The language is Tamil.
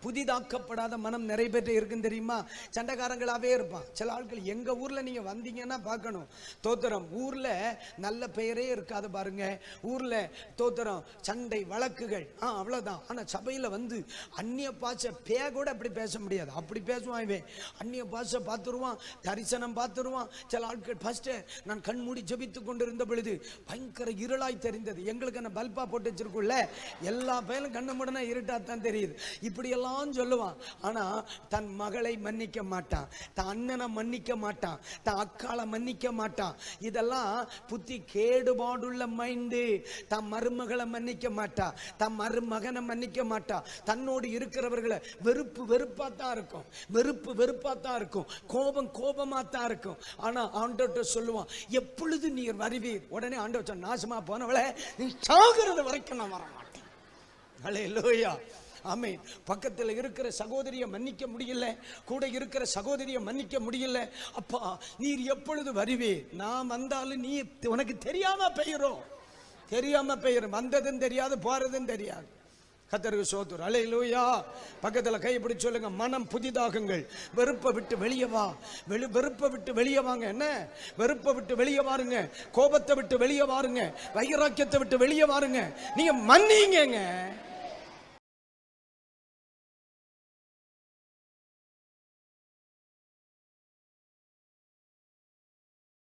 புதிதாக்கப்படாத மனம் நிறைய பேர் இருக்குன்னு தெரியுமா? சண்டைக்காரங்களாவே இருப்பான். சில ஆட்கள் எங்க ஊர்ல நீங்க வந்தீங்கன்னா பார்க்கணும், தோத்திரம் ஊர்ல நல்ல பெயரே இருக்காது பாருங்க. ஊர்ல தோத்திரம் சண்டை வழக்குகள் அவ்வளவுதான். ஆனா சபையில வந்து அந்நிய பாஷை கூட அப்படி பேச முடியாது, அப்படி பேசுவான் இவன். அந்நிய பாஷை பார்த்துருவான், தரிசனம் பார்த்துருவான். சில ஆட்கள் ஃபர்ஸ்ட் நான் கண் மூடி ஜெபித்து கொண்டிருந்த பொழுது பயங்கர இருளாய் தெரிந்தது. எங்களுக்கு என்ன பல்பா போட்டு வச்சிருக்குள்ள, எல்லா பேரும் கண்ணு மூடனா இருட்டாத்தான் தெரியுது. இப்படியெல்லாம் சொல்லுவான். ஆனா தன் மகளை மன்னிக்க மாட்டான், தன் அண்ணனை மன்னிக்க மாட்டான், தன் அக்காளை மன்னிக்க மாட்டான். இதெல்லாம் புத்தி கேடுபாடுள்ள மைண்டு. தன் மருமகளை மன்னிக்க மாட்டா, தன் மருமகனை மன்னிக்க மாட்டா. தன்னோடு இருக்கிறவர்களை வெறுப்பாத்தான் இருக்கும், வெறுப்பாத்தான் இருக்கும், கோபமாத்தான் இருக்கும். ஆனா ஆண்டவர்கிட்ட சொல்லுவான், எப்பொழுது நீர் வருவீர்? உடனே ஆண்டவர் சொன்ன, நாசமா போனவளை நீ சாகிறது வரைக்கும் நான் வர மாட்டேன். அல்லேலூயா, ஆமென். பக்கத்தில் இருக்கிற சகோதரியை மன்னிக்க முடியல, கூட இருக்கிற சகோதரியை மன்னிக்க முடியல. அப்பா நீர் எப்பொழுது வருவே? நான் வந்தாலும் நீ உனக்கு தெரியாம பெயரும், வந்ததும் தெரியாது, போறதும் தெரியாது. கர்த்தருக்கு ஸ்தோத்திரம். அல்லேலூயா. பக்கத்துல கை பிடிச்சு சொல்லுங்க, மனம் புதிதாகுங்கள், வெறுப்பை விட்டு வெளியே வா. வெறுப்பை விட்டு வெளியே வாங்க. என்ன? வெறுப்பை விட்டு வெளியே வாருங்க, கோபத்தை விட்டு வெளியே வாருங்க, வைராக்கியத்தை விட்டு வெளியே வாருங்க. நீங்க மன்னிங்க.